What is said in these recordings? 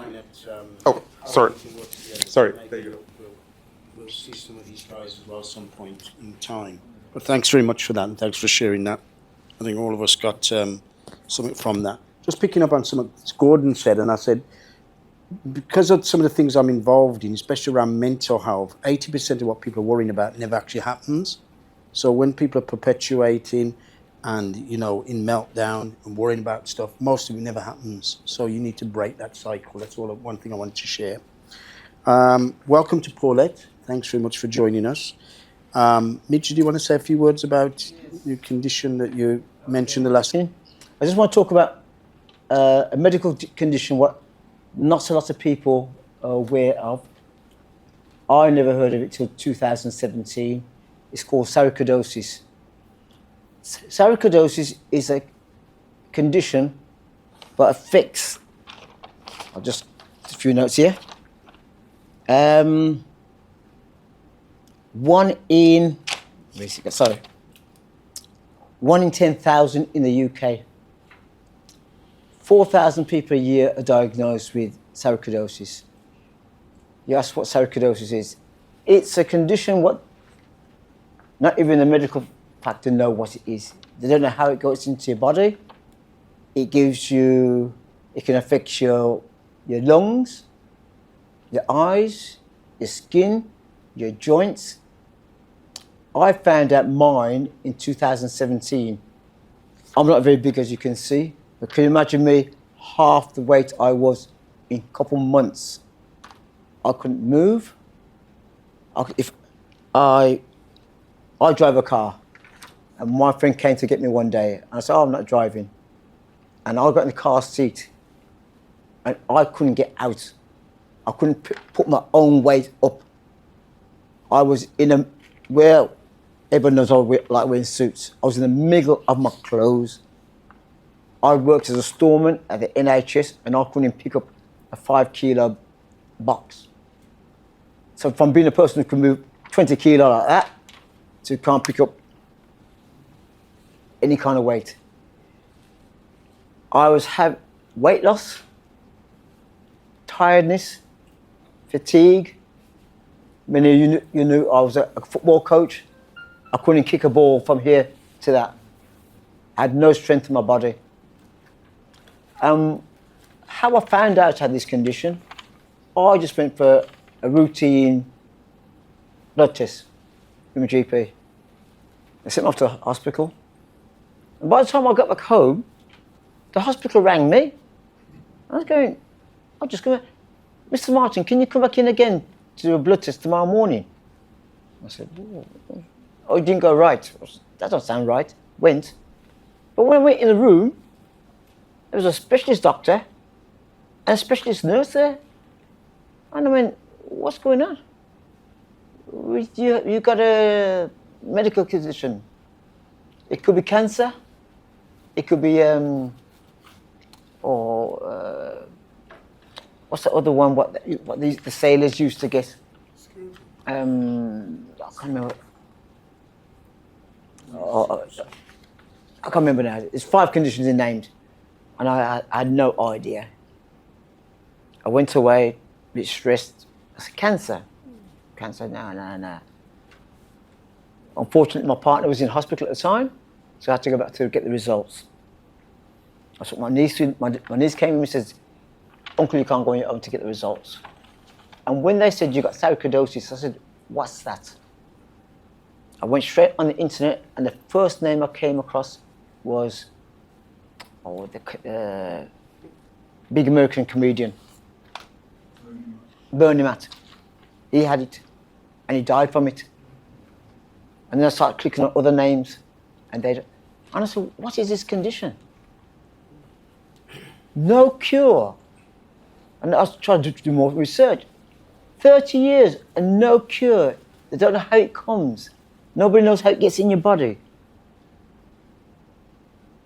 might not. Oh, sorry. Sorry. There you go. We'll see some of these guys as well at some point in time. But thanks very much for that, and thanks for sharing that. I think all of us got something from that. Just picking up on something Gordon said, and I said, because of some of the things I'm involved in, especially around mental health, 80% of what people are worrying about never actually happens. So when people are perpetuating and, in meltdown and worrying about stuff, most of it never happens. So you need to break that cycle. That's one thing I wanted to share. Welcome to Paulette. Thanks very much for joining us. Mitch, do you want to say a few words about your condition that you mentioned the last time? I just want to talk about a medical condition what not a lot of people are aware of. I never heard of it till 2017. It's called sarcoidosis. Sarcoidosis is a condition that affects, a few notes here. 1 in 10,000 in the UK. 4,000 people a year are diagnosed with sarcoidosis. You ask what sarcoidosis is. It's a condition what not even the medical factor know what it is. They don't know how it goes into your body. It can affect your lungs, your eyes, your skin, your joints. I found out mine in 2017. I'm not very big, as you can see, but can you imagine me half the weight I was in a couple months? I couldn't move. If I drive a car, and my friend came to get me one day, and I said, I'm not driving. And I got in the car seat, and I couldn't get out. I couldn't put my own weight up. I was everyone knows I like wearing suits. I was in the middle of my clothes. I worked as a storeman at the NHS, and I couldn't pick up a 5-kilo box. So from being a person who can move 20 kilo like that, to can't pick up any kind of weight. I have weight loss, tiredness, fatigue. Many of you knew I was a football coach. I couldn't kick a ball from here to that. I had no strength in my body. How I found out I had this condition, I just went for a routine blood test with my GP. They sent me off to the hospital. And by the time I got back home, the hospital rang me. I was going, Mr. Martin, can you come back in again to do a blood test tomorrow morning? I said, oh, it didn't go right. That doesn't sound right. Went. But when I went in the room, there was a specialist doctor and a specialist nurse there. And I went, what's going on? You got a medical condition. It could be cancer. It could be, what's the other one? What the sailors used to get? I can't remember. I can't remember now. There's 5 conditions in named, and I had no idea. I went away a bit stressed. I said, cancer. Cancer, no. Unfortunately, my partner was in hospital at the time, so I had to go back to get the results. I took my niece came in and said, Uncle, you can't go on your own to get the results. And when they said you got sarcoidosis, I said, what's that? I went straight on the internet, and the first name I came across was the big American comedian, Bernie Matt. He had it, and he died from it. And then I started clicking on other names, and I said, what is this condition? No cure. And I was trying to do more research. 30 years and no cure. They don't know how it comes. Nobody knows how it gets in your body.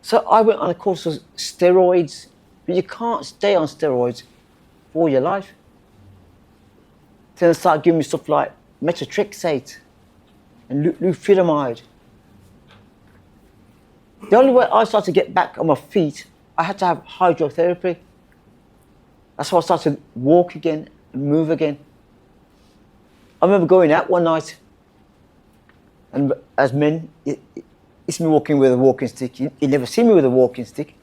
So I went on a course of steroids, but you can't stay on steroids for your life. Then they started giving me stuff like methotrexate and leufilamide. The only way I started to get back on my feet, I had to have hydrotherapy. That's why I started to walk again and move again. I remember going out one night, and as men, it's me walking with a walking stick. You never see me with a walking stick.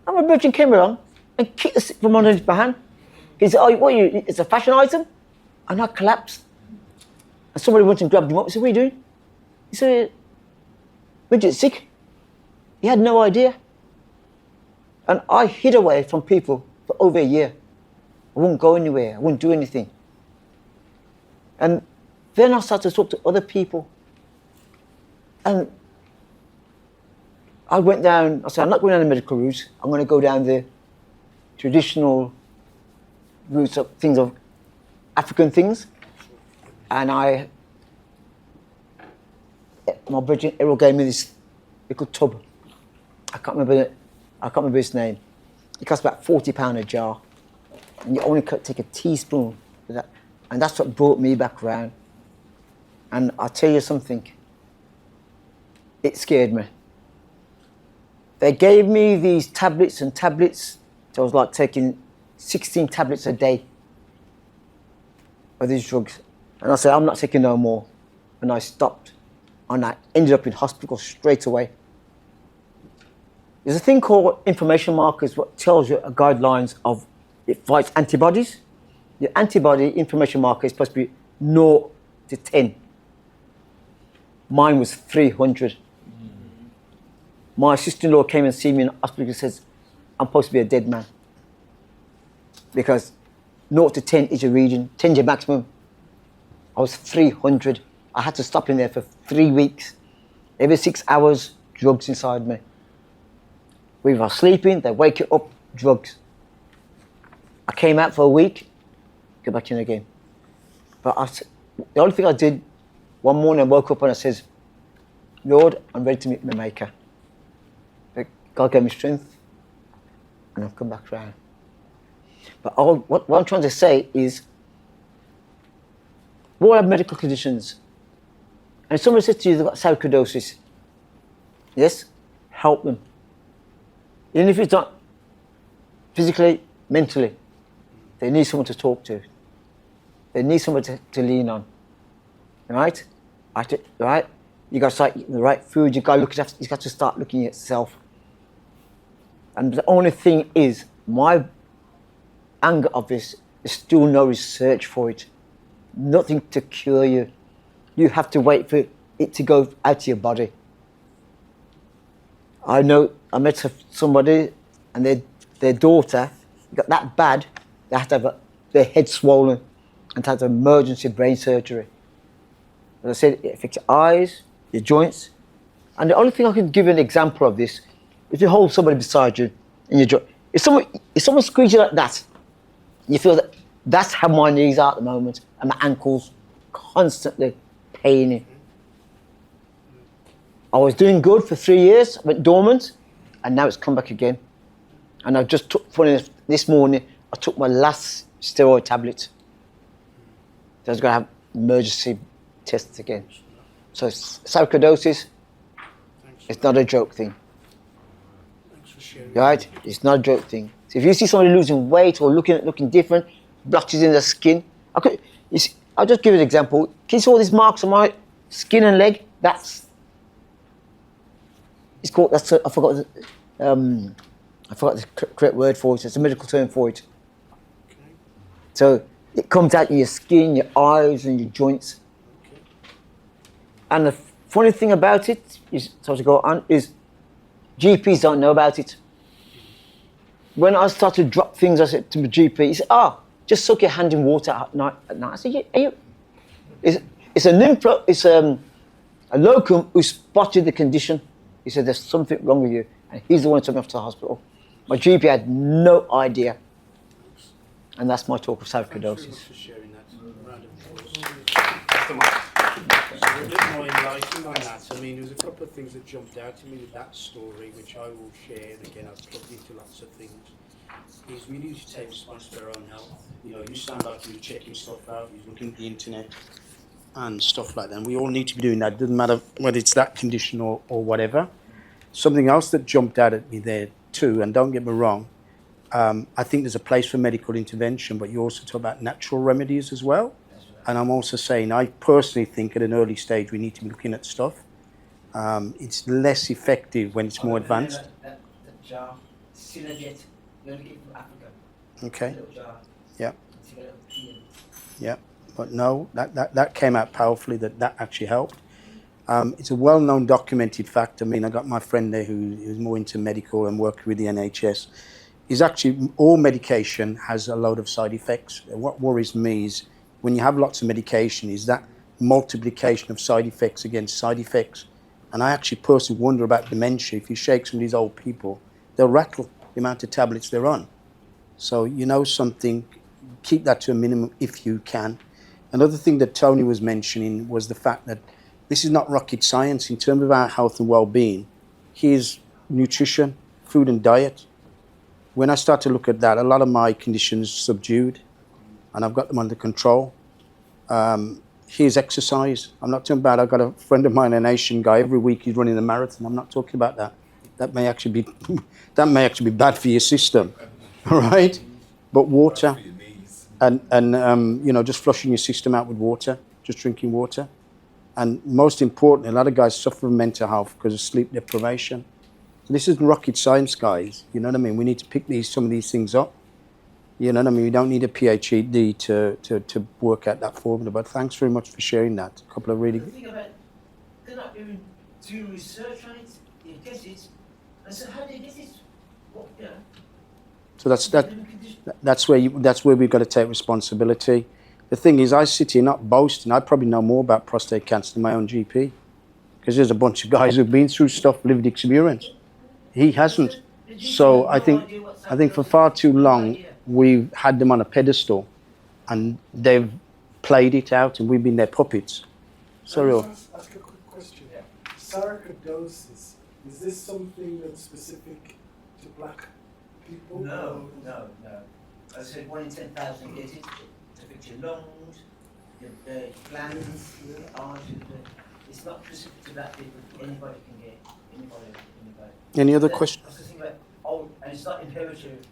And my brother came along and kicked the stick from underneath my hand. He said, "Oh, what are you? It's a fashion item?" And I collapsed. And somebody went and grabbed him up. He said, "What are you doing?" He said, "Midget's sick." He had no idea. And I hid away from people for over a year. I wouldn't go anywhere. I wouldn't do anything. And then I started to talk to other people. And I went down, I said, I'm not going down the medical route. I'm going to go down the traditional routes of things, of African things. And my Bridget Errol gave me this little tub. I can't remember his name. It costs about £40 a jar. And you only take a teaspoon of that. And that's what brought me back around. And I'll tell you something. It scared me. They gave me these tablets and tablets. So I was like taking 16 tablets a day of these drugs. And I said, I'm not taking no more. And I stopped. And I ended up in hospital straight away. There's a thing called information markers, what tells you guidelines of, it fights antibodies. Your antibody information marker is supposed to be 0 to 10. Mine was 300. My sister-in-law came and see me in the hospital and says, I'm supposed to be a dead man. Because 0 to 10 is your reading, 10 is your maximum. I was 300. I had to stop in there for 3 weeks. Every 6 hours, drugs inside me. We were sleeping, they wake you up, drugs. I came out for a week, go back in again. But the only thing I did, one morning I woke up and I says, Lord, I'm ready to meet my maker. God gave me strength and I've come back around. But what I'm trying to say is, we all have medical conditions. And if somebody says to you they've got sarcoidosis, yes, help them. Even if it's not physically, mentally, they need someone to talk to. They need someone to lean on. Right? Right? You got to start eating the right food. You got to start looking at yourself. And the only thing is, my anger of this is still no research for it. Nothing to cure you. You have to wait for it to go out of your body. I know, I met somebody and their daughter got that bad, they had to have their head swollen and had to have emergency brain surgery. As I said, it affects your eyes, your joints. And the only thing I can give you an example of this, if you hold somebody beside you in your joint, if someone squeezes you like that, you feel that that's how my knees are at the moment and my ankles constantly paining. I was doing good for 3 years, went dormant, and now it's come back again. And I just this morning, I took my last steroid tablet. So I was going to have emergency tests again. So sarcoidosis, it's not a joke thing. Thanks for sharing. Right? It's not a joke thing. So if you see somebody losing weight or looking different, blotches in the skin, I'll just give you an example. Can you see all these marks on my skin and leg? It's called, I forgot the correct word for it. It's a medical term for it. Okay. So it comes out in your skin, your eyes, and your joints. Okay. And the funny thing about it is, so to go on, is GPs don't know about it. When I started to drop things, I said to my GP, he said, just soak your hand in water at night. I said, it's a locum who spotted the condition. He said, there's something wrong with you. And he's the one who took me off to the hospital. My GP had no idea. And that's my talk of sarcoidosis. Thanks very much for sharing that. Round of applause. So a bit more enlightening on that. I mean, there's a couple of things that jumped out to me with that story, which I will share, and again, I've plugged into lots of things, is we need to take responsibility for our own health. You know, you sound like you're checking stuff out, you're looking at the internet and stuff like that. And we all need to be doing that. It doesn't matter whether it's that condition or whatever. Something else that jumped out at me there too, and don't get me wrong, I think there's a place for medical intervention, but you also talk about natural remedies as well. And I'm also saying, I personally think at an early stage we need to be looking at stuff. It's less effective when it's more advanced. That jar, Synerget, you only get from Africa. Okay. Little jar. Yeah. It's got a pea in it. Yeah. But no, that came out powerfully. That actually helped. It's a well-known, documented fact. I mean, I got my friend there who's more into medical and working with the NHS. Is actually all medication has a load of side effects. What worries me is when you have lots of medication is that multiplication of side effects against side effects. And I actually personally wonder about dementia. If you shake some of these old people, they'll rattle the amount of tablets they're on. So you know something, keep that to a minimum if you can. Another thing that Tony was mentioning was the fact that this is not rocket science in terms of our health and well-being. Here's nutrition, food and diet. When I start to look at that, a lot of my conditions subdued and I've got them under control. Here's exercise. I'm not talking about, I've got a friend of mine, an Asian guy, every week he's running a marathon. I'm not talking about that. That may actually be bad for your system, all right? But water and you know, just flushing your system out with water, just drinking water. And most importantly, a lot of guys suffer from mental health because of sleep deprivation. So this isn't rocket science, guys. You know what I mean? We need to pick some of these things up. You know what I mean? We don't need a PhD to work out that formula. But thanks very much for sharing that. A couple of really. The thing about, they're not even doing research on it. They get it. I said, how do they get it? What, you know? So that's where we've got to take responsibility. The thing is, I sit here not boasting. I probably know more about prostate cancer than my own GP, because there's a bunch of guys who've been through stuff, lived experience. He hasn't. So I think for far too long we've had them on a pedestal, and they've played it out, and we've been their puppets. Sorry. Ask a quick question. Sarcoidosis, is this something that's specific to black people? No. I said 1 in 10,000 get it. It affects your lungs, your glands, your arteries. It's not specific to black people. Anybody can get it. Anybody. Any other questions? I was thinking about, and it's not inherited.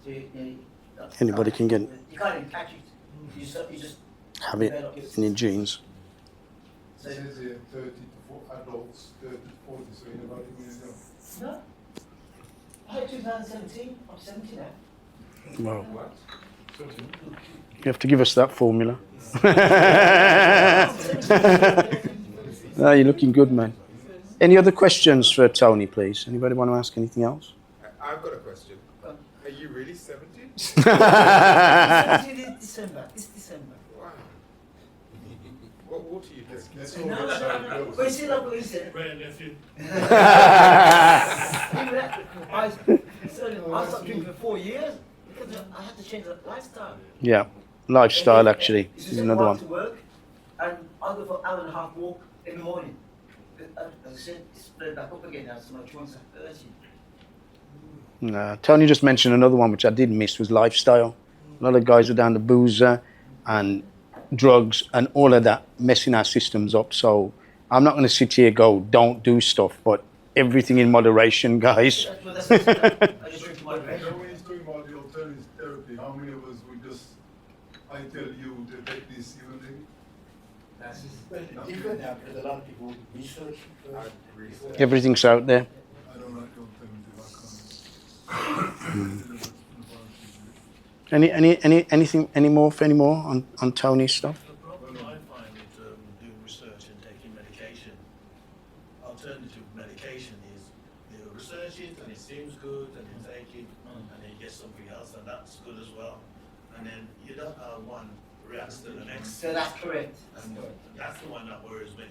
So Anybody can get it. You can't even catch it. You just Have it in your genes. It says here 30 to 40 adults, 30 to 40, so anybody can go. No. I had 2017. I'm 70 now. Wow. What? You have to give us that formula. No, you're looking good, man. Any other questions for Tony, please? Anybody want to ask anything else? I've got a question. Are you really 70? 70 December. This December. Wow. What water you drink? Let's No, hope no. Where's the local incident? Grand nephew. I stopped drinking for 4 years because I had to change the lifestyle. Yeah, lifestyle actually It's is just another walk one. to work, and I go for an hour and a half walk in the morning. As I said, it's spread back up again now, so my joints are hurting. No, Tony just mentioned another one which I did miss was lifestyle. A lot of guys are down to boozer and drugs and all of that, messing our systems up. So I'm not going to sit here and go, don't do stuff, but everything in moderation, guys. That's I just drink in moderation. When he's talking about the alternative therapy, how many of us would just, I tell you to take this even then? That's just, Well, different now because a lot of people research first. Everything's out there. I don't like alternative, I can't. Any more on Tony's stuff? The problem I find with doing research and taking medication, alternative medication is you research it and it seems good and you take it and then you get something else and that's good as well. And then you don't one reacts to the next. so that's correct. And that's the one that worries me.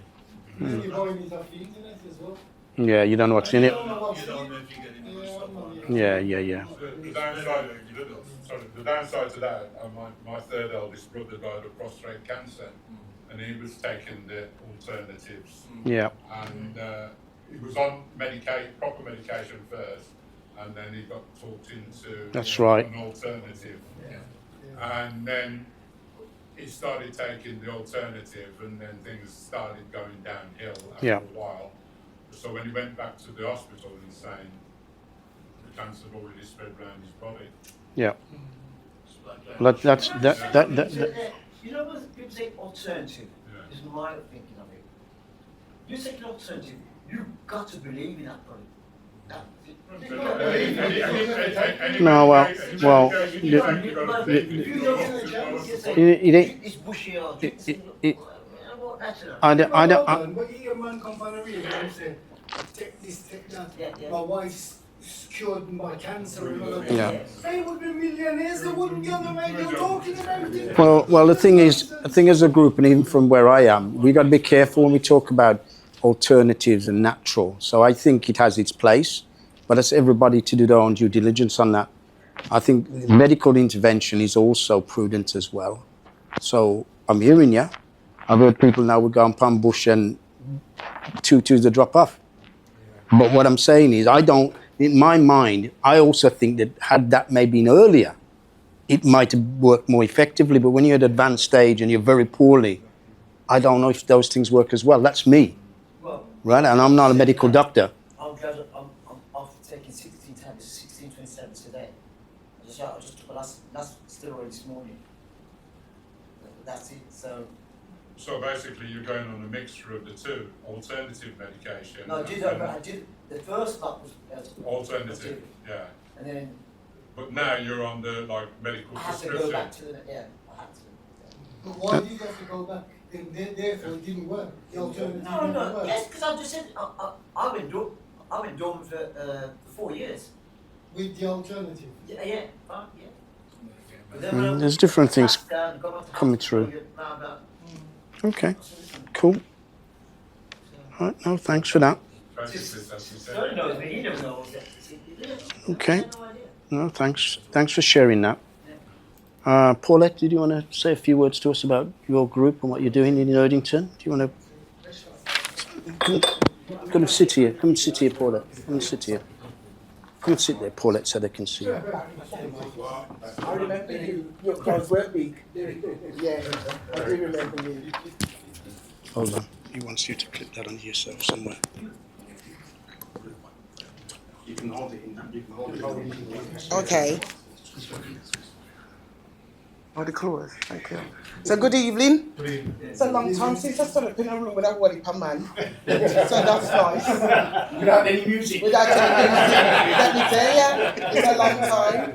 Can you buy methamphetamine in it as well? Yeah, you don't know what's in it. You don't know if you're getting good stuff or not. Yeah. The downside, the downside to that, my third eldest brother died of prostate cancer, and he was taking the alternatives, Yeah. and he was on proper medication first, and then he got talked into That's right. an alternative, and then he started taking the alternative, and then things started going downhill after Yeah. a while. So when he went back to the hospital, he's saying, the cancer had already spread around his body. Yeah. It's like Well, that's You know when people say alternative, Yeah. is my thinking of it. You say an alternative, you've got to believe in that product. No, well, It's bushy or I don't. But you a man come from a real and say, take this, take that. Yeah. My wife's cured by cancer and all that. Yeah. They would be millionaires, they wouldn't be on the radio talking about it. Well, the thing is, as a group, and even from where I am, we got to be careful when we talk about alternatives and natural. So I think it has its place, but it's everybody to do their own due diligence on that. I think medical intervention is also prudent as well. So I'm hearing you. I've heard people now would go on Palm Bush and tutus the drop off. But what I'm saying is, in my mind, I also think that had that maybe been earlier, it might have worked more effectively. But when you're at advanced stage and you're very poorly, I don't know if those things work as well. That's me, right? And I'm not a medical doctor. I'm off taking 16 tablets, 1627 today. I just took my last steroid this morning. That's it. So basically, you're going on a mixture of the two, alternative medication. No, I did. The first lot was Alternative, yeah. and then But now you're on the medical I had to prescription. go back to the I had to. But why do you have to go back? And therefore it didn't work. The alternative didn't No. work. Yes, because I just said I've been dormant for 4 years. With the alternative. Yeah. But then when I There's different things passed down, got back to coming hospital, through. blah, blah. Okay, cool. All right, no, thanks for that. Basically, that's the Sorry, same. knows me. He never knows that. Okay. I had no idea. No, thanks for sharing that. Paulette, did you want to say a few words to us about your group and what you're doing in Erdington? Do you want to come and sit here? Come and sit here, Paulette. Come and sit here. Come and sit there, Paulette, so they can see you. I remember you. Your clothes were big. Yeah, I do remember you. Hold on. He wants you to clip that onto yourself somewhere. You can hold it in that. You can hold it. Okay. Oh, the clothes. Thank you. So good evening. Good evening. It's a long time since I started in a room without worry per man. So that's nice. Without any music. Without any music. Let me tell you, it's a long time.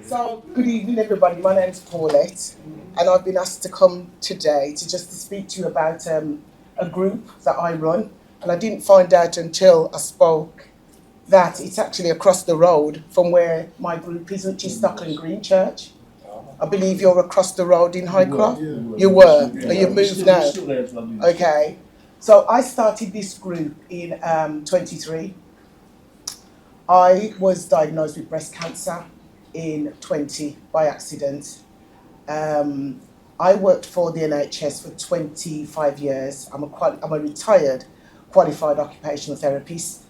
So good evening, everybody. My name's Paulette, and I've been asked to come today to speak to you about a group that I run. And I didn't find out until I spoke that it's actually across the road from where my group is, which is Stockland Green Church. I believe you're across the road in Highcroft. You were, or you've moved now. Okay. So I started this group in 23. I was diagnosed with breast cancer in 20 by accident. I worked for the NHS for 25 years. I'm a retired qualified occupational therapist.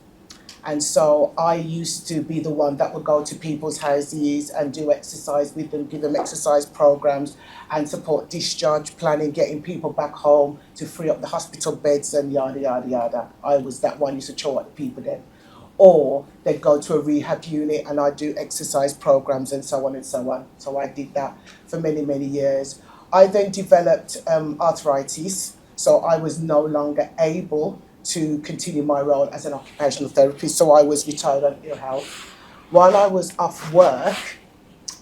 And so I used to be the one that would go to people's houses and do exercise with them, give them exercise programs and support discharge planning, getting people back home to free up the hospital beds and yada, yada, yada. I was that one, used to show up the people then. Or they'd go to a rehab unit and I'd do exercise programs and so on and so on. So I did that for many, many years. I then developed arthritis, so I was no longer able to continue my role as an occupational therapist, so I was retired on ill health. While I was off work,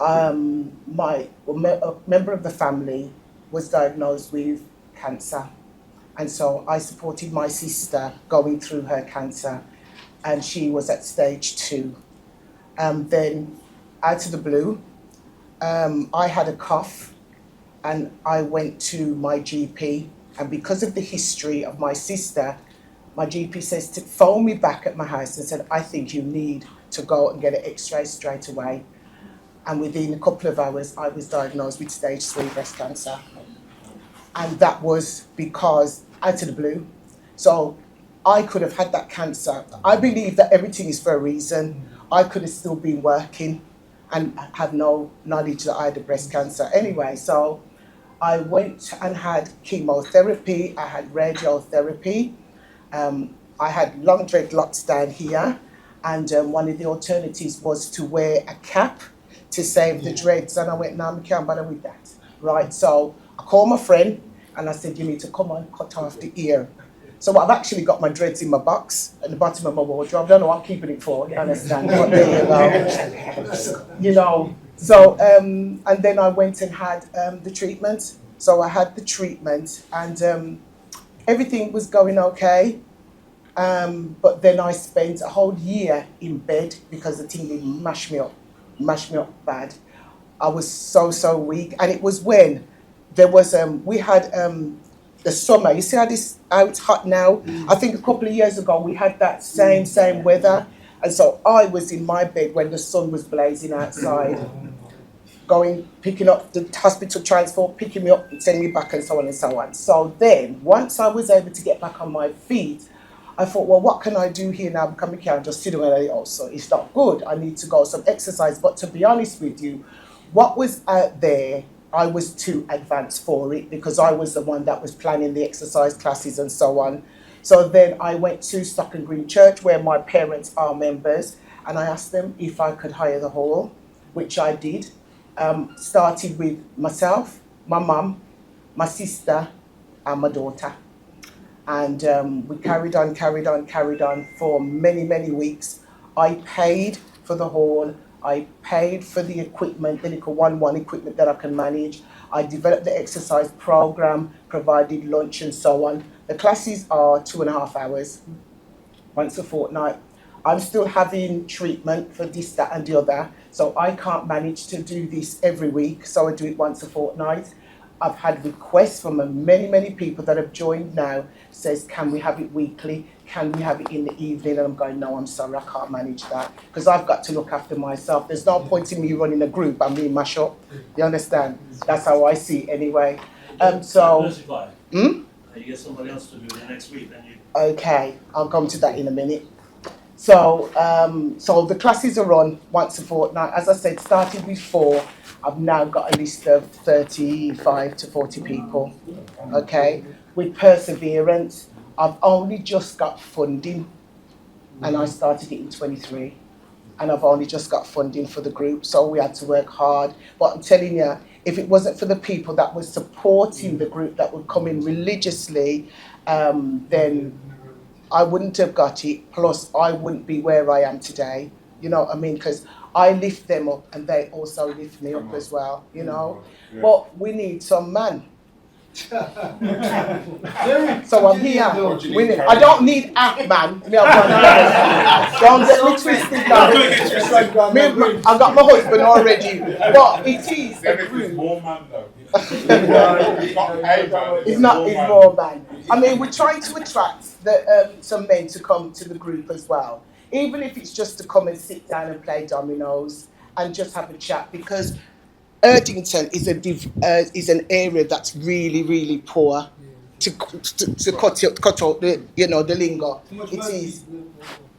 a member of the family was diagnosed with cancer, and so I supported my sister going through her cancer, and she was at stage 2. Then, out of the blue, I had a cough, and I went to my GP, and because of the history of my sister, my GP says to phone me back at my house and said, I think you need to go and get an X-ray straight away. And within a couple of hours, I was diagnosed with stage 3 breast cancer. And that was because, out of the blue, so I could have had that cancer. I believe that everything is for a reason. I could have still been working and have no knowledge that I had a breast cancer. Anyway, so I went and had chemotherapy, I had radiotherapy. I had long dreadlocks down here, and one of the alternatives was to wear a cap to save the dreads. And I went, no, I can't bother with that, right? So I called my friend and I said, you need to come and cut off the ear. So I've actually got my dreads in my box at the bottom of my wardrobe. I don't know what I'm keeping it for, you understand? But there you go. You know, so, and then I went and had the treatment. So I had the treatment and everything was going okay. But then I spent a whole year in bed because the thing mashed me up bad. I was so weak. And it was when there was, we had the summer. You see how it's hot now? I think a couple of years ago we had that same weather. And so I was in my bed when the sun was blazing outside, picking up the hospital transport, picking me up and sending me back and so on and so on. So then, once I was able to get back on my feet, I thought, well, what can I do here now? Because I can't just sit down and also, it's not good. I need to go some exercise. But to be honest with you, what was out there, I was too advanced for it because I was the one that was planning the exercise classes and so on. So then I went to Stock and Green Church where my parents are members and I asked them if I could hire the hall, which I did. Started with myself, my mum, my sister and my daughter. And we carried on for many weeks. I paid for the hall. I paid for the equipment, the little one equipment that I can manage. I developed the exercise program, provided lunch and so on. The classes are 2.5 hours, once a fortnight. I'm still having treatment for this, that and the other. So I can't manage to do this every week. So I do it once a fortnight. I've had requests from many people that have joined now, says, can we have it weekly? Can we have it in the evening? And I'm going, no, I'm sorry, I can't manage that. Because I've got to look after myself. There's no point in me running a group and being mash up. You understand? That's how I see it anyway. Diversify. You get somebody else to do it next week, then you... Okay, I'll come to that in a minute. So, so the classes are run once a fortnight. As I said, started with 4. I've now got a list of 35 to 40 people, okay? With perseverance, I've only just got funding, and I started it in 23, and I've only just got funding for the group, so we had to work hard. But I'm telling you, if it wasn't for the people that were supporting the group, that would come in religiously, then I wouldn't have got it, plus I wouldn't be where I am today, you know what I mean? Because I lift them up and they also lift me up as well, you know? Yeah. But we need some man. So I'm here. I don't need a man. Don't get me twisted now. I've got my husband already. But it is a group. More man though. It's more man. I mean, we're trying to attract some men to come to the group as well. Even if it's just to come and sit down and play dominoes and just have a chat, because Erdington is an area that's really poor. To cut out the the lingo. It is.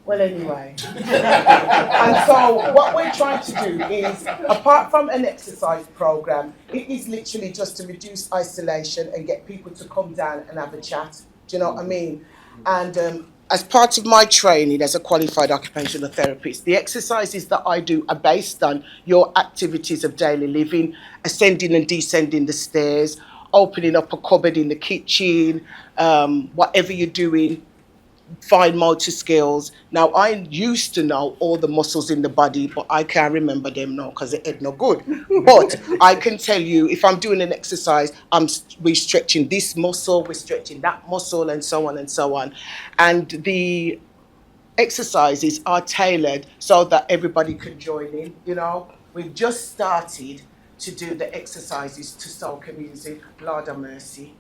Well, anyway. And so what we're trying to do is, apart from an exercise program, it is literally just to reduce isolation and get people to come down and have a chat. Do you know what I mean? And as part of my training as a qualified occupational therapist, the exercises that I do are based on your activities of daily living, ascending and descending the stairs, opening up a cupboard in the kitchen, whatever you're doing, fine motor skills. Now, I used to know all the muscles in the body, but I can't remember them now because it ain't no good. But I can tell you, if I'm doing an exercise, we're stretching this muscle, we're stretching that muscle, and so on and so on. And the exercises are tailored so that everybody can join in, you know. We've just started to do the exercises to soca music, Lord have mercy.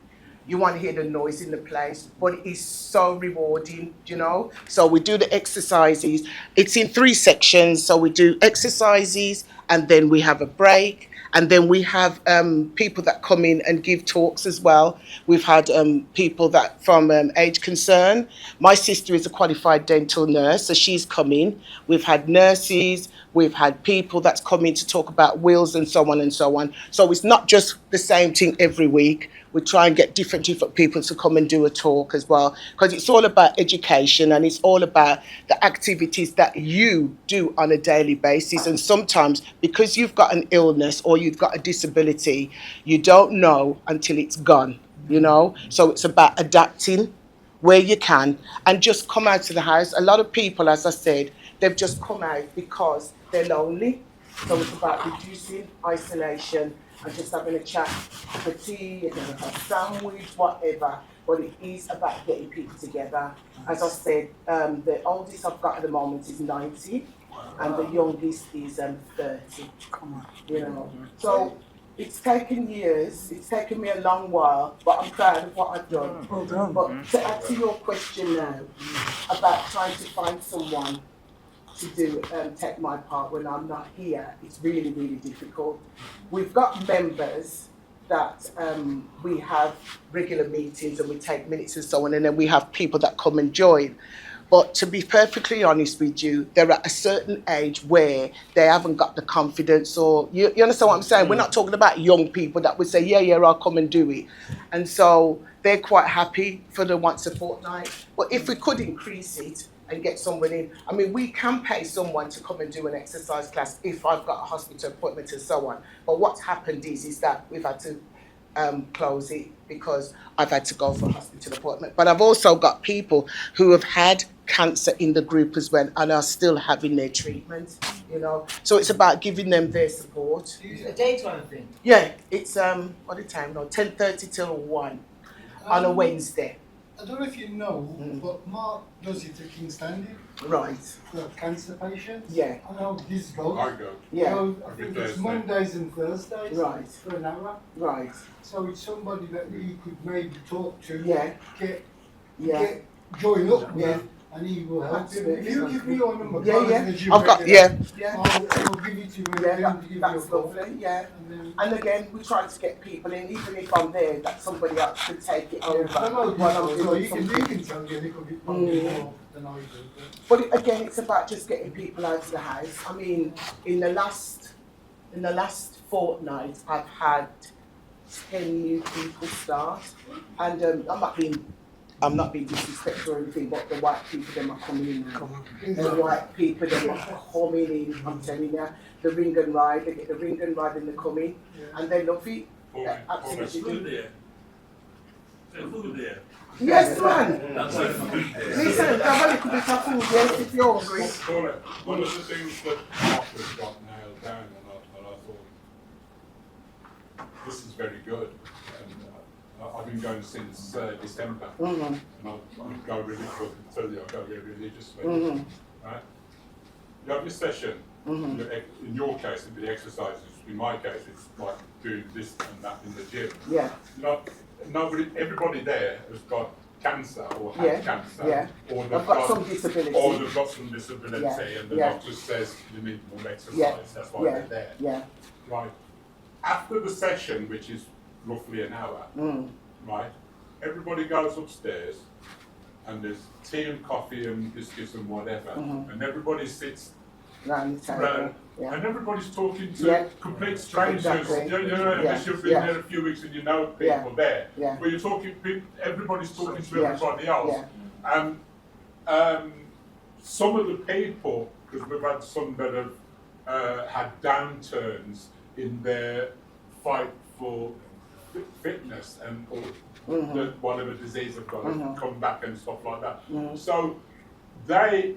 You want to hear the noise in the place, but it is so rewarding, you know? So we do the exercises. It's in 3 sections. So we do exercises, and then we have a break, and then we have people that come in and give talks as well. We've had people that from Age Concern. My sister is a qualified dental nurse, so she's come in. We've had nurses. We've had people that's come in to talk about wills and so on and so on. So it's not just the same thing every week. We try and get different people to come and do a talk as well, because it's all about education and it's all about the activities that you do on a daily basis. And sometimes because you've got an illness or you've got a disability, you don't know until it's gone, you know. So it's about adapting where you can and just come out to the house. A lot of people, as I said, they've just come out because they're lonely. So it's about reducing isolation and just having a chat for tea, a sandwich, whatever. But it is about getting people together. As I said, the oldest I've got at the moment is 90 and the youngest is 30. You know, so it's taken years, it's taken me a long while, but I'm proud of what I've done. Well done. But to add to your question now about trying to find someone to do take my part when I'm not here, it's really, really difficult. We've got members that we have regular meetings and we take minutes and so on, and then we have people that come and join. But to be perfectly honest with you, they're at a certain age where they haven't got the confidence, or you understand what I'm saying? We're not talking about young people that would say, yeah, I'll come and do it. And so they're quite happy for the once a fortnight. But if we could increase it and get someone in, I mean, we can pay someone to come and do an exercise class if I've got a hospital appointment and so on. But what's happened is that we've had to close it because I've had to go for a hospital appointment. But I've also got people who have had cancer in the group as well and are still having their treatment, you know. So it's about giving them their support. It's a daytime thing. Yeah, it's what the time now? 10:30 till 1 on a Wednesday. I don't know if you know, but Mark does it at King's Standing Right. for cancer patients. Yeah. I know this goes. I go. Yeah. So I Every think it's Thursday. Mondays and Thursdays. Right. For an hour. Right. So it's somebody that you could maybe talk to. Yeah. Get Yeah. join up with. Yeah. And he will help you. Absolutely. If you give me your number, Yeah, Carl, yeah. as you I've got regular, yeah. I'll give it to you when Yeah, I give you a that's call. lovely. Yeah. And then, And again, we try to get people in, even if I'm there, that somebody else could take it over. I know while I'm this, so doing you something. can tell me a little bit probably more than I do. But again, it's about just getting people out of the house. I mean, in the last fortnight, I've had 10 new people start, and I'm not being disrespectful or anything, but the white people them are coming in now. The white people them are coming in. I'm telling you, the ring and ride, they get the ring and ride and they come in, and they love it. Absolutely. Food there. There's food there. Yes, man. That's it. Listen, have a little bit of food, yes, if you're hungry. One of the things that Mark has got nailed down, and I thought, this is very good. And I've been going since December, and I go really quick and tell you I go very religiously. Right? You have your session. In your case, it'd be the exercises. In my case, it's like doing this and that in the gym. Yeah. Everybody there has got cancer or had cancer, or I've got some disability. or they've got some disability, Yeah. and the Yeah. doctor says you need more exercise. Yeah. That's why Yeah. they're there. Yeah. Right. After the session, which is roughly an hour, right? Everybody goes upstairs, and there's tea and coffee and biscuits and whatever, and everybody sits Round the table. around, Yeah. and everybody's talking to Yeah. complete strangers. Exactly. You know, unless you've been there a few weeks and you know people there. Yeah. But you're talking, everybody's talking to Yeah. everybody else. Yeah. And some of the people, because we've had some that have had downturns in their fight for fitness and or whatever disease they've got, come back and stuff like that. So they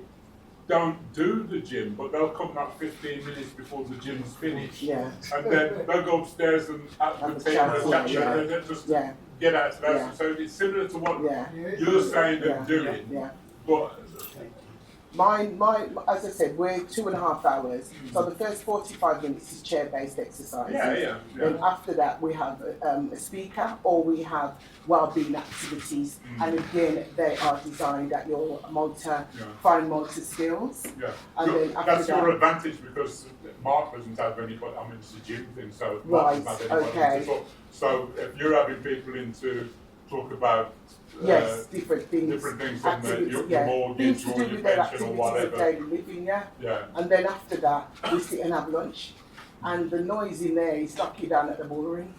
don't do the gym, but they'll come back 15 minutes before the gym's finished. Yeah. And then they'll go upstairs and have the tea and the catch up, and then just get out of that. Yeah. So it's similar to what Yeah. you're saying and doing. Yeah. But Mine, as I said, we're 2.5 hours. So the first 45 minutes is chair-based exercises. Then after that, we have a speaker or we have well-being activities. And again, they are designed at your fine motor skills. yeah, And so then after that's your that- advantage because Mark doesn't have anybody. I mean, it's a gym thing, so Right, Mark doesn't have anybody okay. to talk. So if you're having people into talk about Yes, different things. different things on your yeah. mortgage Things to or do your with their pension or activities of whatever. daily living, yeah. Yeah. And then after that, we sit and have lunch. And the noise in there is like you down at the ballroom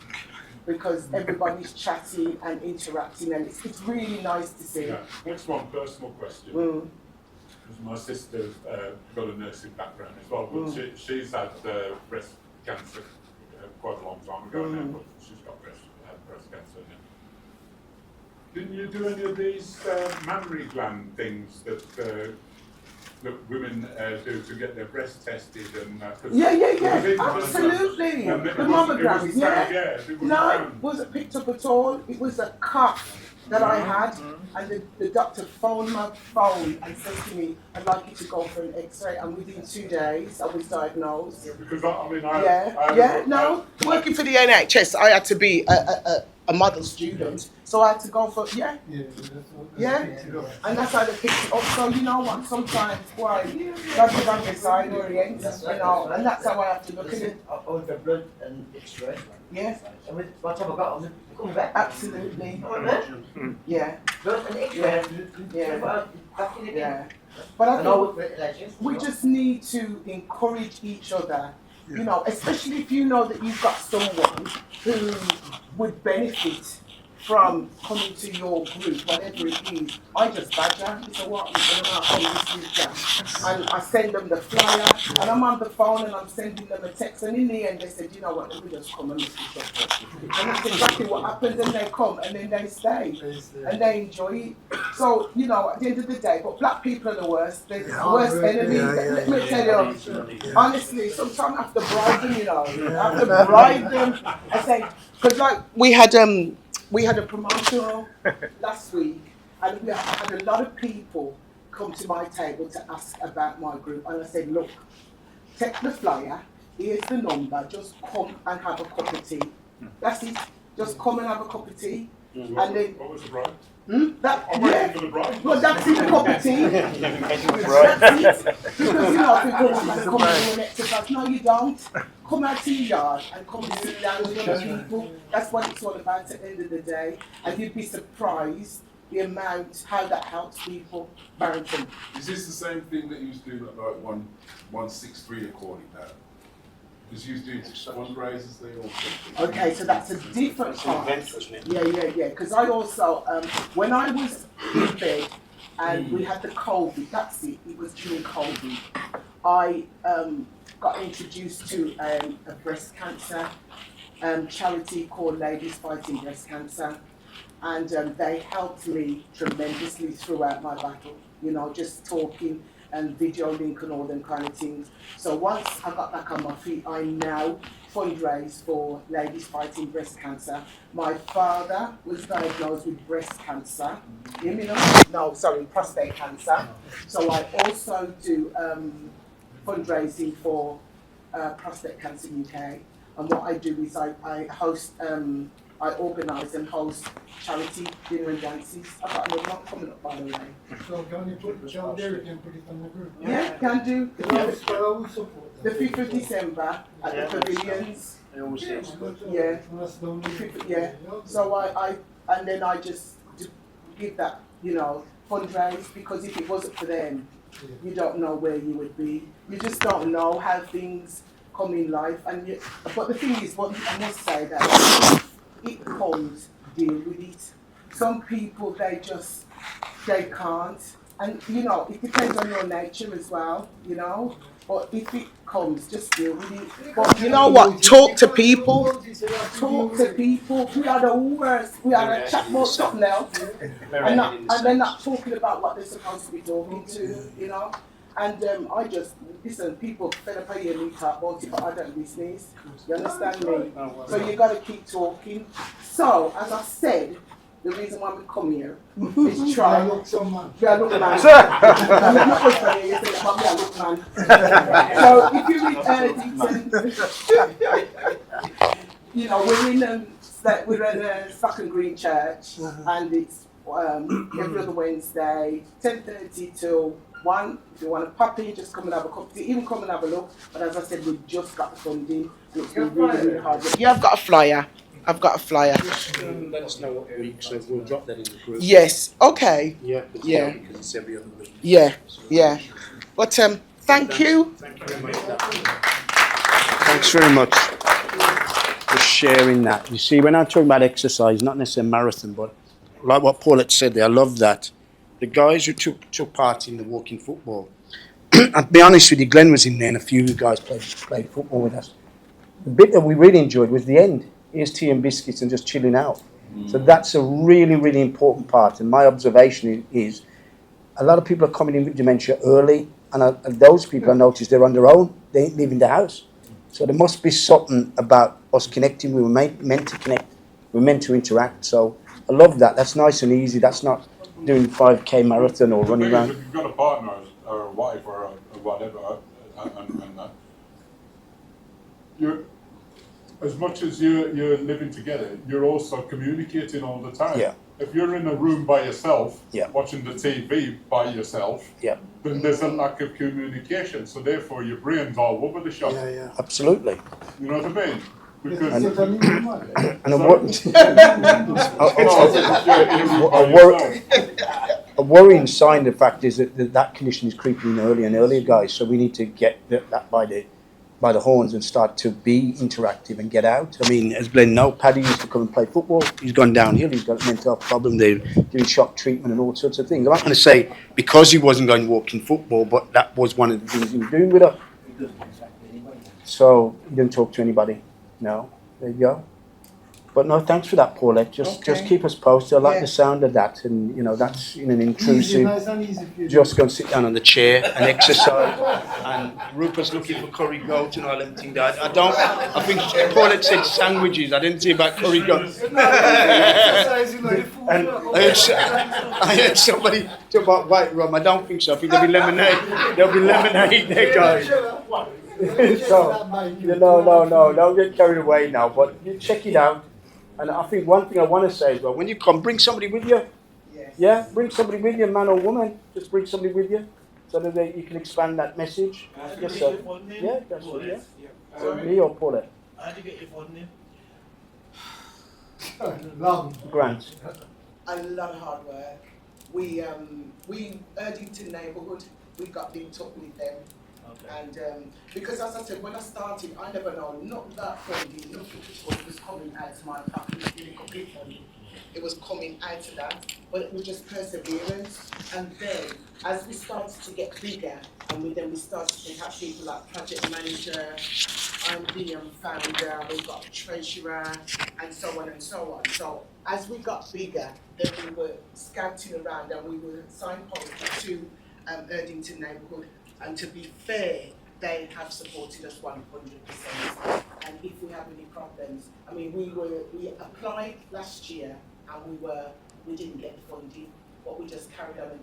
because everybody's chatting and interacting, and it's really nice to see. Yeah. Next one, personal question. Mm. Because my sister's got a nursing background as well, but she's had breast cancer quite a long time ago now, but she's got breast cancer now. Didn't you do any of these mammary gland things that women do to get their breast tested? And Yeah, absolutely. The mammograms, yeah. No, it wasn't picked up at all. It was a cough that I had, and the doctor phoned my phone and said to me, "I'd like you to go for an X-ray." And within 2 days, I was diagnosed. Yeah, because I mean, Working for the NHS, I had to be a model student, so I had to go for and that's how they picked it up. So you know what? Sometimes, why? That's the wrong side orient, you know, and that's how I have to look at it. On the blood and X-ray. Yeah, And with what time I got on the coming back. absolutely. Alright, Yeah, blood and X-ray. Yeah. Back in the day. yeah. But I I know think with regulations. we just need to encourage each other, you know, especially if you know that you've got someone who would benefit from coming to your group, whatever it is. I just badger, so what, and I send them the flyer, and I'm on the phone and I'm sending them a text, and in the end they said, you know what, let me just come and look at it. And that's exactly what happens, and they come and then they stay, and they enjoy it. So, you know, at the end of the day, but black people are the worst, they're the worst enemy. Let me tell you, honestly, sometimes I have to bribe them, you know, I have to bribe them. I say, because like we had a promotional last week, and we had a lot of people come to my table to ask about my group, and I said, look, take the flyer, here's the number, just come and have a cup of tea. That's it, just come and have a cup of tea. And then, what was the bribe? I'm waiting for the bribe. well, that's it, a cup of tea. That's it. Because, you know, people want to come and do an exercise. No, you don't. Come out to your yard and come and sit down with other people. That's what it's all about at the end of the day. And you'd be surprised the amount, how that helps people. Barrington. Is this the same thing that you was doing at like 163 according now? Because you was doing fundraisers there also. Okay, so that's a different part. Yeah. Because I also, when I was in bed and we had the COVID, that's it, it was during COVID, I got introduced to a breast cancer charity called Ladies Fighting Breast Cancer. And they helped me tremendously throughout my battle, you know, just talking and video link and all them kind of things. So once I got back on my feet, I now fundraise for Ladies Fighting Breast Cancer. My father was diagnosed with breast cancer. Hear me now? No, sorry, prostate cancer. So I also do fundraising for Prostate Cancer UK. And what I do is I host, I organise and host charity dinner and dances. I've got another one coming up, by the way. So can you put John Derrick and put it on the group? Yeah, can do. I will support The that. 5th of December at the pavilions. Yeah. That's the only Yeah. So and then I just give that, you know, fundraise, because if it wasn't for them, you don't know where you would be. You just don't know how things come in life. But the thing is, what I must say that it comes, deal with it. Some people, they can't. And, you know, it depends on your nature as well, you know. But if it comes, just deal with it. But you know what? Talk to people. Talk to people. We are the worst. We are a chat about something else. And they're not talking about what they're supposed to be talking to, you know. And I just, listen, people fed up here and talk about it, but I don't business. You understand me? So you got to keep talking. So, as I said, the reason why we come here is try. I look so man. Yeah, look, man. I'm not funny, you say, but I look, man. So, if you read you know, we're in a Stock Green Church, and it's every other Wednesday, 10:30 till 1. If you want to pop in, just come and have a cup of tea, even come and have a look. But as I said, we've just got the funding, and it's been really, really hard. You have got a flyer. I've got a flyer. Just let us know what week, so we'll drop that in the group. Yes. Okay. Yeah. Yeah. Because it's every other week. Yeah. Yeah. But thank you. Thank you very much. Thanks very much for sharing that. You see, when I'm talking about exercise, not necessarily marathon, but like what Paulette said there, I love that. The guys who took part in the walking football, I'll be honest with you, Glenn was in there and a few guys played football with us. The bit that we really enjoyed was the end. Here's tea and biscuits and just chilling out. So that's a really, really important part. And my observation is a lot of people are coming in with dementia early, and those people I noticed they're on their own. They ain't leaving the house. So there must be something about us connecting. We were meant to connect. We were meant to interact. So I love that. That's nice and easy. That's not doing 5K marathon or running around. If you've got a partner or a wife or whatever, and that, you're, as much as you're living together, you're also communicating all the time. Yeah. If you're in a room by yourself, Yeah. watching the TV by yourself, Yeah. then there's a lack of communication. So therefore, your brain's all over the shop. Yeah, absolutely. You know what I mean? Because And a worrying sign, the fact is that condition is creeping in earlier and earlier, guys. So we need to get that by the horns and start to be interactive and get out. I mean, as Glenn knows, Paddy used to come and play football. He's gone downhill. He's got a mental health problem. They're doing shock treatment and all sorts of things. I'm not going to say because he wasn't going walking football, but that was one of the things he was doing with us. So he didn't talk to anybody. No, there you go. But no, thanks for that, Paulette. Just keep us posted. I like the sound of that, and you know that's in an intrusive. Just go and sit down on the chair and exercise. And Rupert's looking for curry goat and all them things. I think Paulette said sandwiches. I didn't see about curry goat. And I heard somebody talk about white rum. I don't think so. I think there'll be lemonade. There'll be lemonade there, guys. So, no, don't get carried away now, but you check it out. And I think one thing I want to say as well, when you come, bring somebody with you. Yes. Yeah, bring somebody with you, man or woman. Just bring somebody with you so that you can expand that message. Yes, sir. Yeah, that's it, yeah. So me or Paulette? How do you get your funding? Grant. A lot of hard work. We Erdington neighbourhood, we got linked up with them. Okay. And because as I said, when I started, I never know, not that funding, not what was coming out of my pocket, it was coming out of that, but it was just perseverance. And then, as we started to get bigger, and then we started to have people like project manager, I'm the founder, we've got treasurer, and so on and so on. So as we got bigger, then we were scouting around and we were signposted to Erdington neighbourhood. And to be fair, they have supported us 100%. And if we have any problems, I mean, we applied last year and we didn't get the funding, but we just carried on.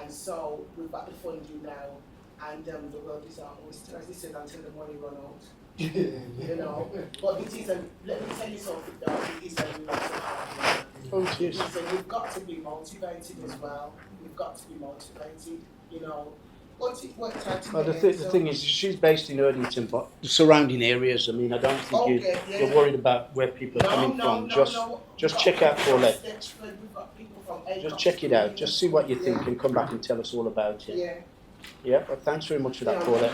And so we've got the funding now, and the world is our oyster, as they said, until the money run out. You know, but it is let me tell you something though, it is a lot of hard work. Oh, yes. So you've got to be motivated as well. You've got to be motivated, you know. Once it worked out Well, the thing is, she's based in Erdington, but the surrounding areas, I mean, I don't think you're worried about where people are coming from. Just check out Paulette. Just check it out. Just see what you think and come back and tell us all about it. Yeah. Yeah, but thanks very much for that, Paulette.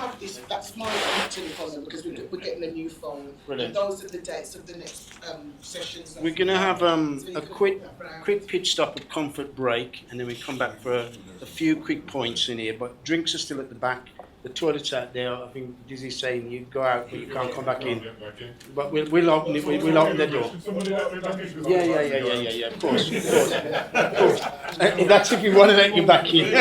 That's my telephone because we're getting a new phone. Brilliant. And those are the dates of the next sessions. We're going to have a quick pitch stop at comfort break, and then we come back for a few quick points in here. But drinks are still at the back. The toilet's out there. I think Dizzy's saying you go out, but you can't come back in. But we'll open it. We'll open the door. Yeah. Of course. That's if you want to let you back in.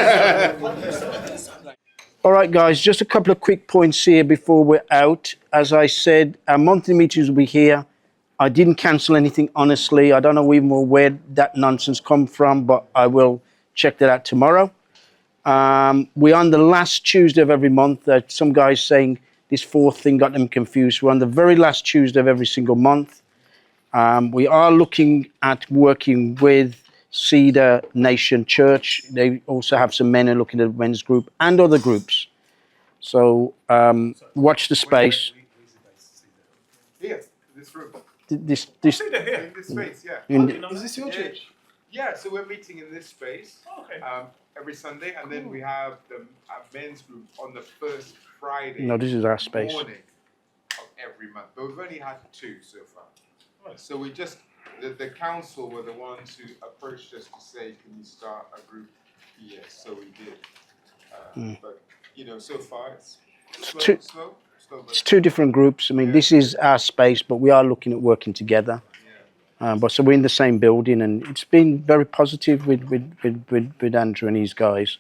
All right, guys, just a couple of quick points here before we're out. As I said, our monthly meetings will be here. I didn't cancel anything, honestly. I don't know even where that nonsense come from, but I will check that out tomorrow. We're on the last Tuesday of every month. Some guys saying this fourth thing got them confused. We're on the very last Tuesday of every single month. We are looking at working with Cedar Nation Church. They also have some men who are looking at the men's group and other groups. So watch the space. Yes, the this room. This In this space, yeah. Is this your church? Yeah, so we're meeting in this space Okay. every Sunday, and then we have the men's group on the first Friday No, this is our space. morning of every month. But we've only had 2 so far. Right. So we just, the council were the ones who approached us to say, can you start a group? Yes, so we did. But, you know, so far it's slow. It's 2 different groups. I mean, this is our space, but we are looking at working together. But so we're in the same building, and it's been very positive with Andrew and his guys.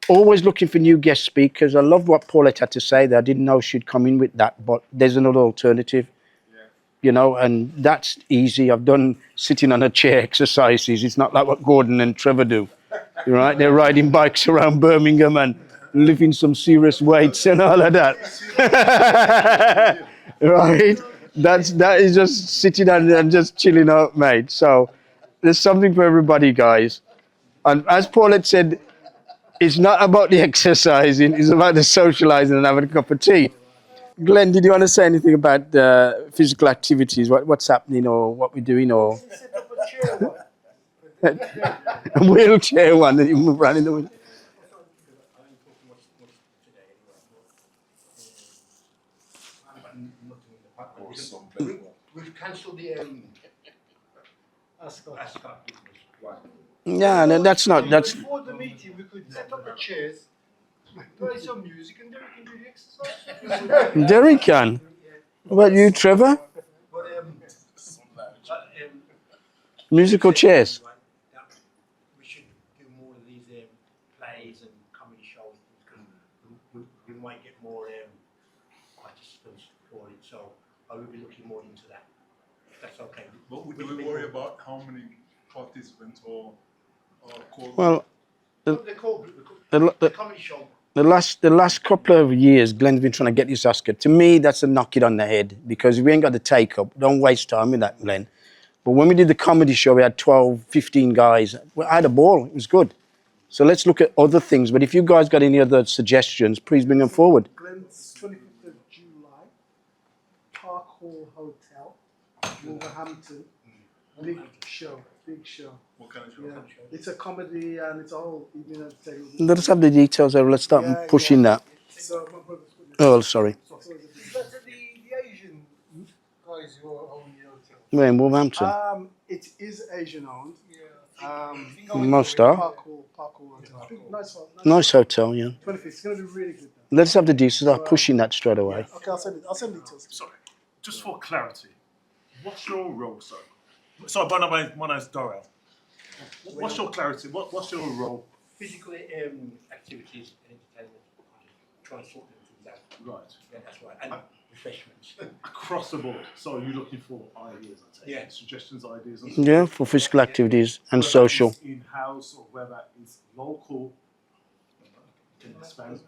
Always looking for new guest speakers. I love what Paulette had to say there. I didn't know she'd come in with that, but there's another alternative. You know, and that's easy. I've done sitting on a chair exercises. It's not like what Gordon and Trevor do. Right? They're riding bikes around Birmingham and lifting some serious weights and all of that. Right? That is just sitting and just chilling out, mate. So there's something for everybody, guys. And as Paulette said, it's not about the exercising, it's about the socializing and having a cup of tea. Glenn, did you want to say anything about physical activities? What's happening or what we're doing or a wheelchair one that you move around in the window? We've cancelled the Yeah, no, that's before the meeting we could set up the chairs, play some music, and then we can do the exercise. Derek can. What about you, Trevor? Musical chairs. We should do more of these plays and comedy shows because we might get more participants for it. So I will be looking more into that. If that's okay. But do we worry about how many participants or Well, They're called the comedy show. the last couple of years, Glenn's been trying to get this Oscar. To me, that's a knock it on the head because if we ain't got the take up, don't waste time with that, Glenn. But when we did the comedy show, we had 12, 15 guys. I had a ball. It was good. So let's look at other things. But if you guys got any other suggestions, please bring them forward. Glenn's 25th of July, Park Hall Hotel, Wolverhampton. Big show. what kind of show? Yeah. It's a comedy and it's a whole evening entertainment. Let us have the details there. Let's start pushing that. So my brother's Oh, sorry. the Asian guys who own the hotel. We're in Wolverhampton. It is Asian owned. Most are. Park Hall Hotel. Nice hotel, yeah. 25th. It's going to be really good. Let's have the details. Start pushing that straight away. Okay, I'll send details. Sorry, just for clarity, what's your role, sir? Sorry, my name's Dorel. What's your clarity? What's your role? Physical activities and entertainment. Try and sort them things out. Right. Yeah, that's right. And refreshments. Across the board. So you're looking for ideas, I take it. Yeah. Suggestions, ideas, and Yeah, for physical activities and social. In house or whether it's local. Can you expand?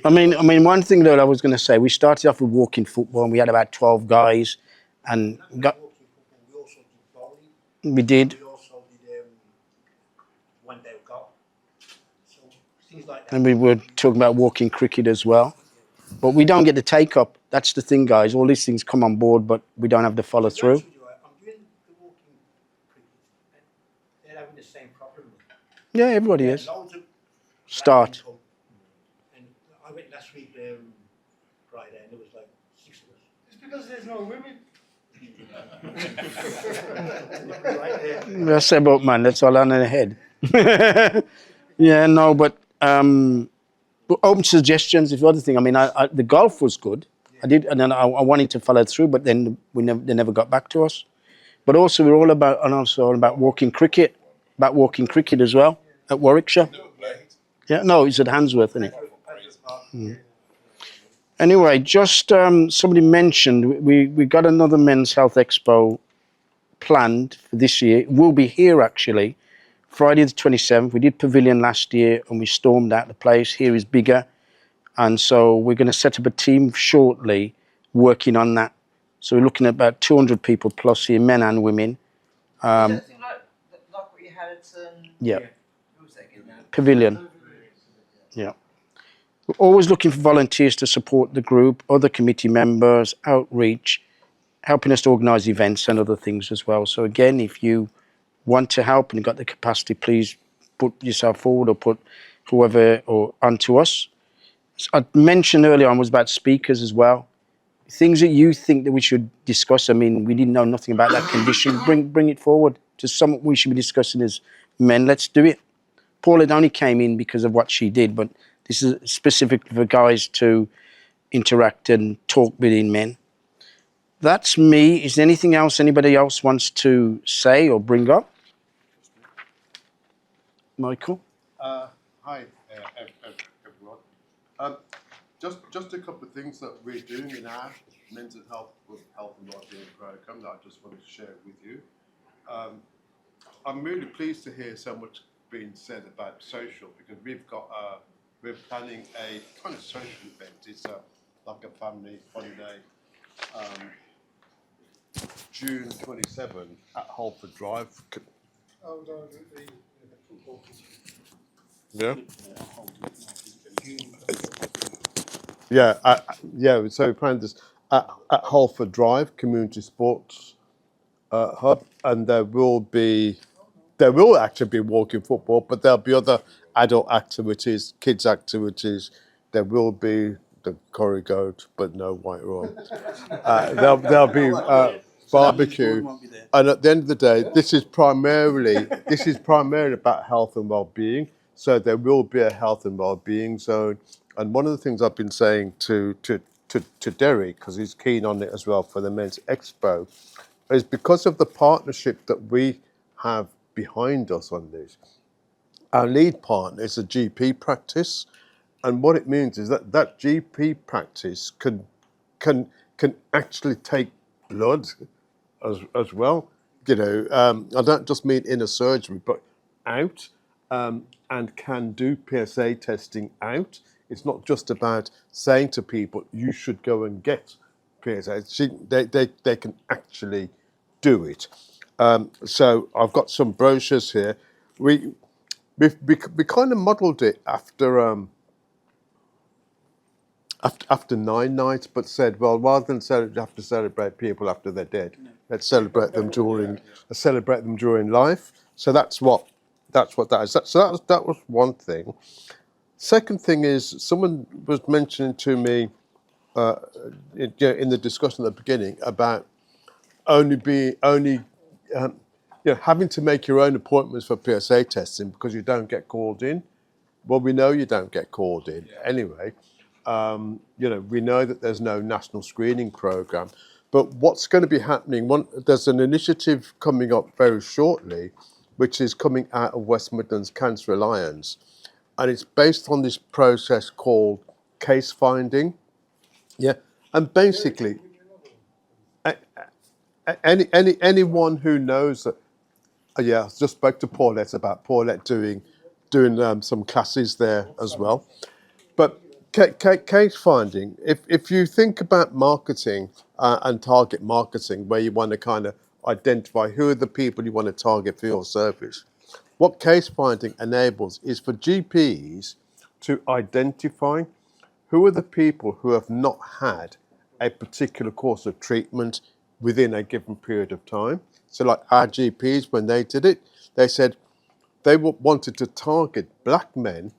I mean, one thing that I was going to say, we started off with walking football and we had about 12 guys and got, We also did bowling. we did. We also did one day golf. So things like that. And we were talking about walking cricket as well. But we don't get the take up. That's the thing, guys. All these things come on board, but we don't have the follow through. I'm doing the walking cricket and they're having the same problem. Yeah, everybody is. Loads of Start. people. And I went last week Friday and there was like 6 of us. It's because there's no women. Right there. That's about man. That's all on the head. Yeah, no, but open suggestions. If other thing, I mean, the golf was good. I did, and then I wanted to follow through, but then they never got back to us. But also we're all about walking cricket, as well at Warwickshire. Yeah, no, it's at Handsworth, isn't it? Anyway, just somebody mentioned we got another Men's Health Expo planned for this year. It will be here actually, Friday the 27th. We did Pavilion last year and we stormed out the place. Here is bigger. And so we're going to set up a team shortly working on that. So we're looking at about 200 people plus here, men and women. Something like what you had at Yeah. who was that again now? Pavilion. Yeah. We're always looking for volunteers to support the group, other committee members, outreach, helping us to organise events and other things as well. So again, if you want to help and you've got the capacity, please put yourself forward or put whoever or onto us. I mentioned earlier on was about speakers as well. Things that you think that we should discuss. I mean, we didn't know nothing about that condition. Bring it forward. Just something we should be discussing as men. Let's do it. Paula only came in because of what she did, but this is specifically for guys to interact and talk within men. That's me. Is there anything else anybody else wants to say or bring up? Michael? Hi, everyone. Just a couple of things that we're doing in our mental health and wellbeing program that I just wanted to share with you. I'm really pleased to hear so much being said about social, because we're planning a kind of social event. It's like a family fun day, June 27 at Holford Drive. Oh, no, the football. Yeah. Yeah. So we planned this at Holford Drive Community Sports Hub, and there will actually be walking football, but there'll be other adult activities, kids activities. There will be the curry goat, but no white rum. There'll be barbecue, and at the end of the day, this is primarily about health and well-being. So there will be a health and well-being zone. And one of the things I've been saying to Derek, because he's keen on it as well for the Men's Expo, is because of the partnership that we have behind us on this. Our lead partner is a GP practice, and what it means is that GP practice can actually take blood as well. You know, I don't just mean in a surgery, but out, and can do PSA testing out. It's not just about saying to people, you should go and get PSA. They can actually do it. So I've got some brochures here. We kind of modelled it after 9 nights, but said, well, rather than have to celebrate people after they're dead, let's celebrate them during life. So that's what that is. So that was one thing. Second thing is, someone was mentioning to me in the discussion at the beginning about having to make your own appointments for PSA testing because you don't get called in. Well, we know you don't get called in anyway. We know that there's no national screening program, but what's going to be happening? There's an initiative coming up very shortly, which is coming out of West Midlands Cancer Alliance. And it's based on this process called case finding. Yeah. And basically, anyone who knows that, I just spoke to Paulette about Paulette doing some classes there as well. But case finding, if you think about marketing and target marketing, where you want to kind of identify who are the people you want to target for your service, what case finding enables is for GPs to identify who are the people who have not had a particular course of treatment within a given period of time. So like our GPs, when they did it, they said they wanted to target black men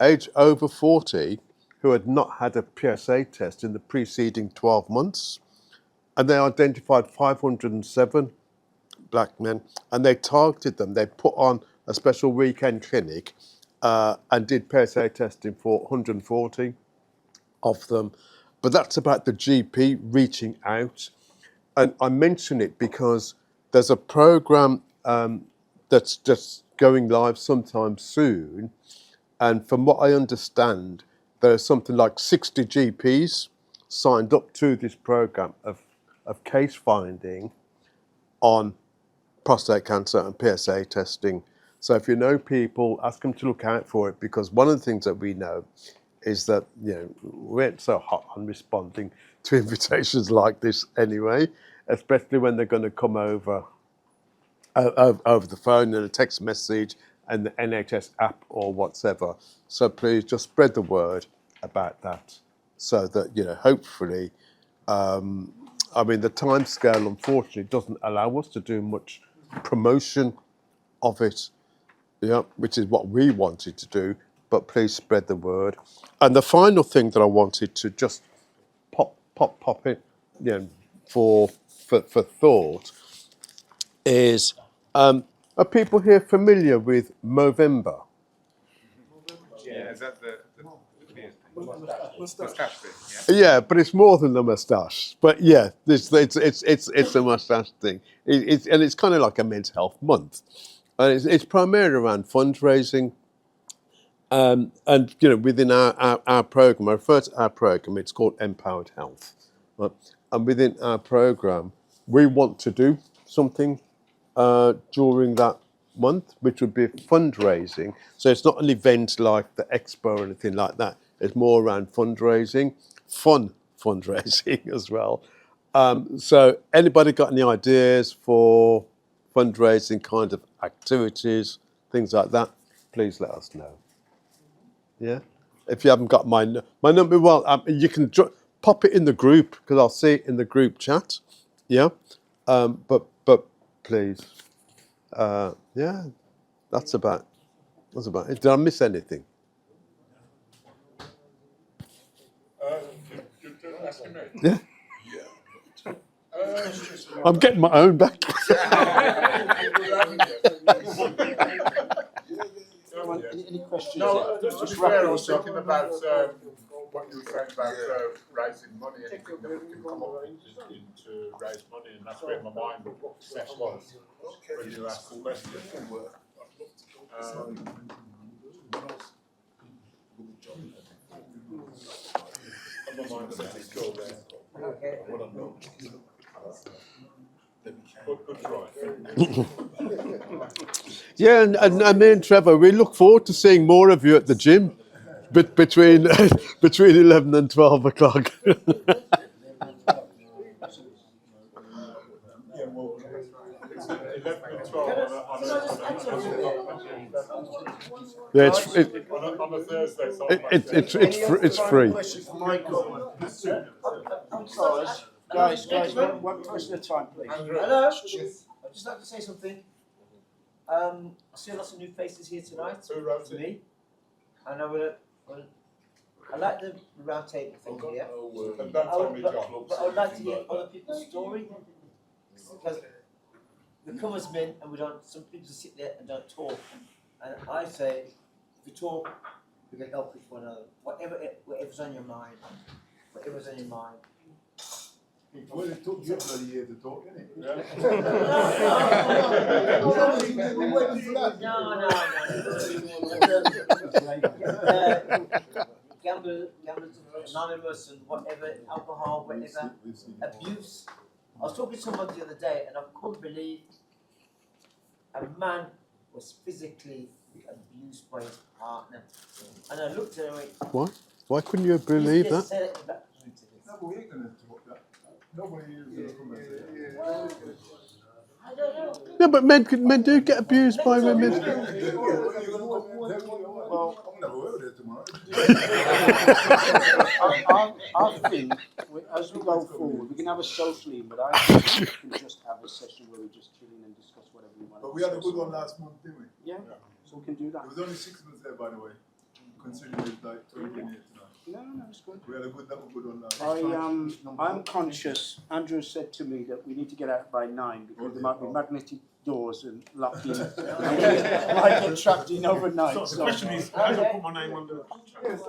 aged over 40 who had not had a PSA test in the preceding 12 months. And they identified 507 black men, and they targeted them. They put on a special weekend clinic and did PSA testing for 140 of them. But that's about the GP reaching out. And I mention it because there's a program that's just going live sometime soon. And from what I understand, there's something like 60 GPs signed up to this program of case finding on prostate cancer and PSA testing. So if you know people, ask them to look out for it, because one of the things that we know is that we ain't so hot on responding to invitations like this anyway, especially when they're going to come over the phone and a text message and the NHS app or whatever. So please just spread the word about that, so that hopefully, I mean, the timescale unfortunately doesn't allow us to do much promotion of it, which is what we wanted to do. But please spread the word. And the final thing that I wanted to just pop in, for thought is, are people here familiar with Movember? Yeah, is that the moustache thing? Yeah, but it's more than the moustache. But yeah, it's a moustache thing. And it's kind of like a mental health month, and it's primarily around fundraising. And within our program, I refer to our program. It's called Empowered Health, right? And within our program, we want to do something during that month, which would be fundraising. So it's not an event like the Expo or anything like that. It's more around fundraising, fun fundraising as well. So anybody got any ideas for fundraising kind of activities, things like that, please let us know. Yeah, if you haven't got my number, well, you can pop it in the group, because I'll see it in the group chat. Yeah, but please, yeah, that's about it. Did I miss anything? Asking me? Yeah. I'm getting my own back. Any questions? No, just to be fair, I was thinking about what you were saying about raising money, anything that we can come up with to raise money, and that's where my mind set was when you asked the question. My mind set is still there. Good try. Yeah, and me and Trevor, we look forward to seeing more of you at the gym between 11 and 12 o'clock. Yeah, on a Thursday, so it's free. Question for Michael. I'm sorry. Guys, one question at a time, please. Hello. I'd just like to say something. I see lots of new faces here tonight. Who wrote to it? me, and I like the round table thing here. And don't tell me, John. But I would like to hear other people's story, because we come as men and we don't. Some people sit there and don't talk, and I say, if we talk, we can help each one another. Whatever's on your mind, whatever's on your mind. Well, it took you a bloody year to talk, didn't it? No. Gamblers Anonymous and whatever, alcohol, whatever, abuse. I was talking to someone the other day and I couldn't believe a man was physically abused by his partner. And I looked at him and went, Why couldn't you believe that? No, but we ain't going to talk that. Nobody is going to come and say, I don't know. No, but men do get abused by women. well, I'm never over there tomorrow. I think as we go forward, we can have a social evening, but I think we can just have a session where we just chill in and discuss whatever we want. But we had a good one last month, didn't we? Yeah, so we can do that. There was only 6 months there, by the way, considering there's like 20 here tonight. No, it's good. We had a good one last month. I'm conscious. Andrew said to me that we need to get out by 9 because there might be magnetic doors and locking. And we might get trapped in overnight. So the question is, how do I put my name on the contract?